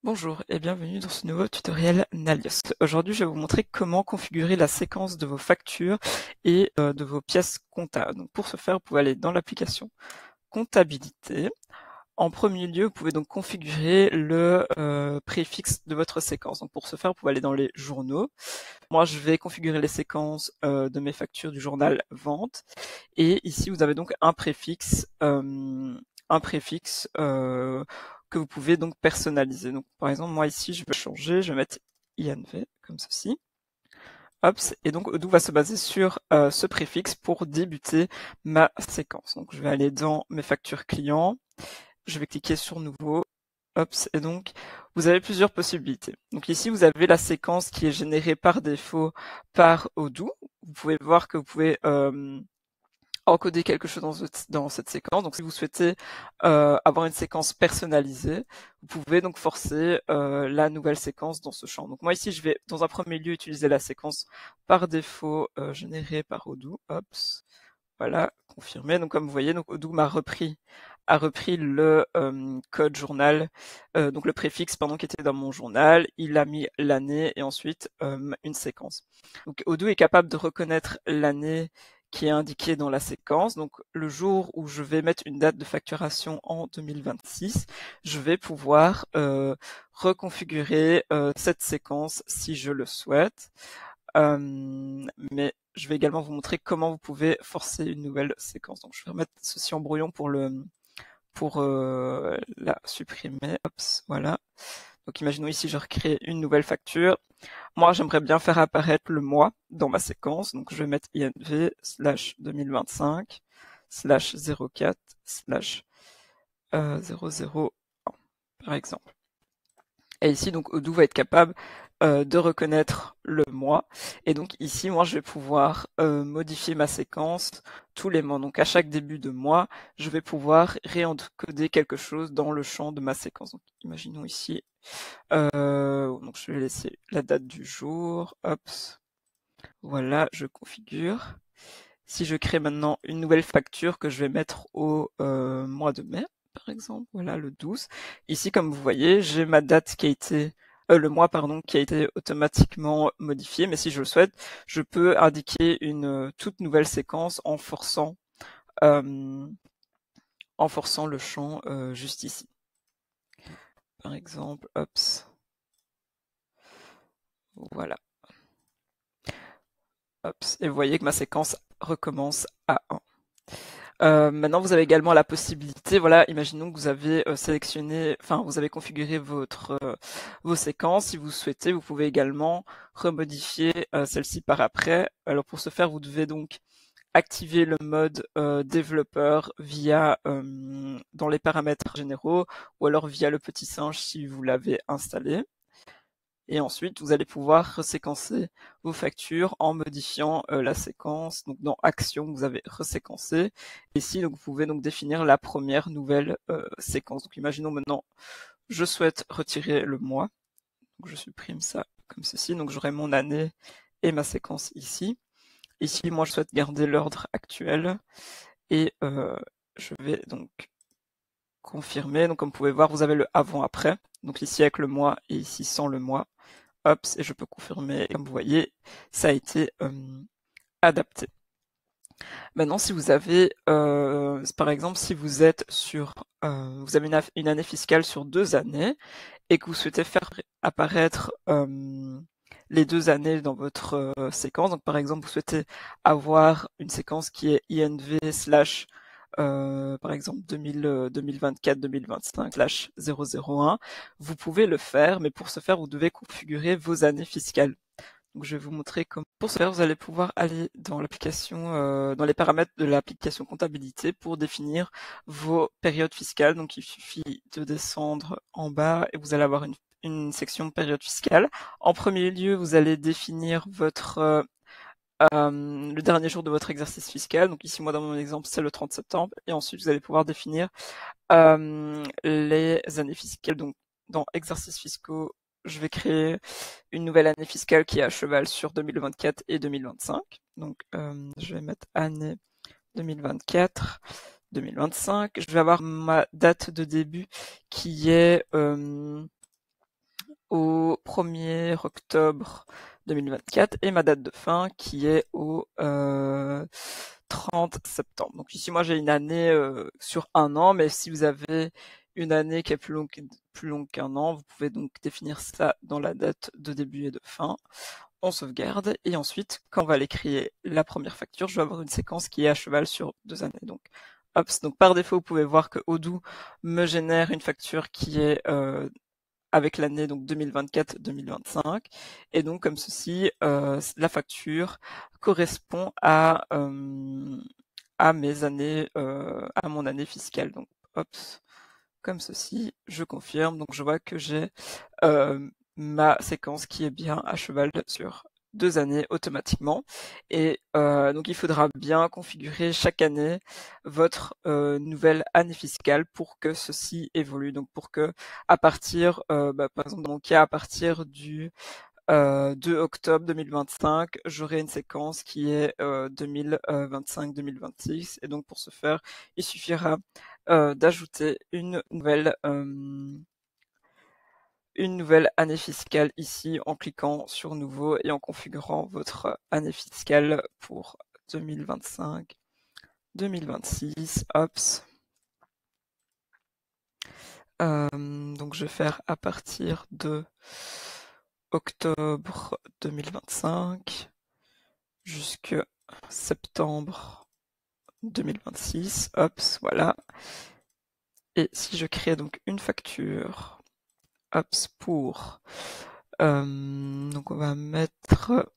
Bonjour et bienvenue dans ce nouveau tutoriel Nalios. Aujourd'hui, je vais vous montrer comment configurer la séquence de vos factures et de vos pièces comptables. Donc pour ce faire, vous pouvez aller dans l'application Comptabilité. En premier lieu, vous pouvez donc configurer le préfixe de votre séquence. Donc pour ce faire, vous pouvez aller dans les journaux. Moi, je vais configurer les séquences de mes factures du journal vente. Et ici, vous avez donc un préfixe que vous pouvez donc personnaliser. Donc, par exemple, moi ici, je vais changer, je vais mettre INV comme ceci. Hop, et donc Odoo va se baser sur ce préfixe pour débuter ma séquence. Donc, je vais aller dans mes factures clients, je vais cliquer sur Nouveau. Hop, et donc vous avez plusieurs possibilités. Donc ici, vous avez la séquence qui est générée par défaut par Odoo. Vous pouvez voir que vous pouvez encoder quelque chose dans cette séquence. Donc si vous souhaitez avoir une séquence personnalisée, vous pouvez donc forcer la nouvelle séquence dans ce champ. Donc moi ici, je vais dans un premier lieu utiliser la séquence par défaut générée par Odoo. Hop, voilà, confirmé. Donc comme vous voyez, donc Odoo a repris le code journal, donc le préfixe qui était dans mon journal, il a mis l'année et ensuite une séquence. Donc Odoo est capable de reconnaître l'année qui est indiquée dans la séquence. Donc le jour où je vais mettre une date de facturation en 2026, je vais pouvoir reconfigurer cette séquence si je le souhaite. Mais je vais également vous montrer comment vous pouvez forcer une nouvelle séquence. Donc je vais remettre ceci en brouillon pour la supprimer. Hop, voilà. Donc imaginons ici je recrée une nouvelle facture. Moi j'aimerais bien faire apparaître le mois dans ma séquence. Donc je vais mettre INV /2025 /04 /001 par exemple. Et ici, donc, Odoo va être capable de reconnaître le mois. Et donc ici, moi, je vais pouvoir modifier ma séquence tous les mois. Donc à chaque début de mois, je vais pouvoir réencoder quelque chose dans le champ de ma séquence. Donc imaginons ici, donc je vais laisser la date du jour. Hop, voilà, je configure. Si je crée maintenant une nouvelle facture que je vais mettre au mois de mai, par exemple, voilà, le 12. Ici, comme vous voyez, j'ai ma date qui a été, le mois, pardon, qui a été automatiquement modifié, mais si je le souhaite, je peux indiquer une toute nouvelle séquence euh, en forçant le champ juste ici. Par exemple, hop, voilà. Hop, et vous voyez que ma séquence recommence à 1. Maintenant, vous avez également la possibilité, voilà, imaginons que vous avez sélectionné, enfin, vous avez configuré vos séquences. Si vous souhaitez, vous pouvez également remodifier celle-ci par après. Alors pour ce faire, vous devez donc activer le mode développeur via dans les paramètres généraux ou alors via le petit singe si vous l'avez installé. Et ensuite, vous allez pouvoir reséquencer vos factures en modifiant la séquence. Donc dans Action, vous avez reséquencé. Ici, donc, vous pouvez donc définir la première nouvelle séquence. Donc imaginons maintenant, je souhaite retirer le mois. Donc je supprime ça comme ceci. Donc j'aurai mon année et ma séquence ici. Ici, moi, je souhaite garder l'ordre actuel. Et je vais donc confirmer. Donc comme vous pouvez voir, vous avez le avant-après. Donc ici avec le mois et ici sans le mois. Hop, et je peux confirmer. Comme vous voyez, ça a été adapté. Maintenant, si vous avez, par exemple, si vous êtes sur, vous avez une année fiscale sur 2 années et que vous souhaitez faire apparaître les 2 années dans votre séquence. Donc, par exemple, vous souhaitez avoir une séquence qui est INV slash par exemple 2024-2025 /001, vous pouvez le faire, mais pour ce faire, vous devez configurer vos années fiscales. Donc je vais vous montrer comment. Pour ce faire, vous allez pouvoir aller dans l'application, dans les paramètres de l'application comptabilité pour définir vos périodes fiscales. Donc il suffit de descendre en bas et vous allez avoir une section période fiscale. En premier lieu, vous allez définir le dernier jour de votre exercice fiscal. Donc ici, moi, dans mon exemple, c'est le 30 septembre. Et ensuite, vous allez pouvoir définir les années fiscales. Donc, dans exercices fiscaux, je vais créer une nouvelle année fiscale qui est à cheval sur 2024 et 2025. Donc, je vais mettre année 2024, 2025. Je vais avoir ma date de début qui est au 1er octobre 2024 et ma date de fin qui est au 30 septembre. Donc ici, moi, j'ai une année sur un an, mais si vous avez une année qui est plus longue qu'un an, vous pouvez donc définir ça dans la date de début et de fin. On sauvegarde et ensuite, quand on va aller créer la première facture, je vais avoir une séquence qui est à cheval sur 2 années. Donc, hop, donc par défaut, vous pouvez voir que Odoo me génère une facture qui est avec l'année donc 2024-2025 et donc comme ceci, la facture correspond à mes années, à mon année fiscale. Donc, hop, comme ceci, je confirme. Donc, je vois que j'ai ma séquence qui est bien à cheval sur 2 années automatiquement. Et donc, il faudra bien configurer chaque année votre nouvelle année fiscale pour que ceci évolue. Donc, pour que à partir, par exemple, dans mon cas, à partir du 2 octobre 2025, j'aurai une séquence qui est 2025-2026. Et donc, pour ce faire, il suffira d'ajouter une nouvelle année fiscale ici en cliquant sur nouveau et en configurant votre année fiscale pour 2025, 2026. Hops. Donc je vais faire à partir de octobre 2025 jusque septembre 2026. Hops, voilà. Et si je crée donc une facture, hops, pour donc on va mettre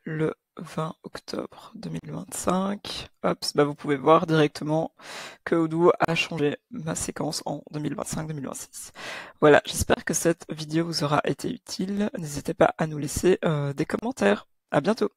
le 20 octobre 2025. Hop, vous pouvez voir directement que Odoo a changé ma séquence en 2025-2026. Voilà, j'espère que cette vidéo vous aura été utile. N'hésitez pas à nous laisser des commentaires. À bientôt.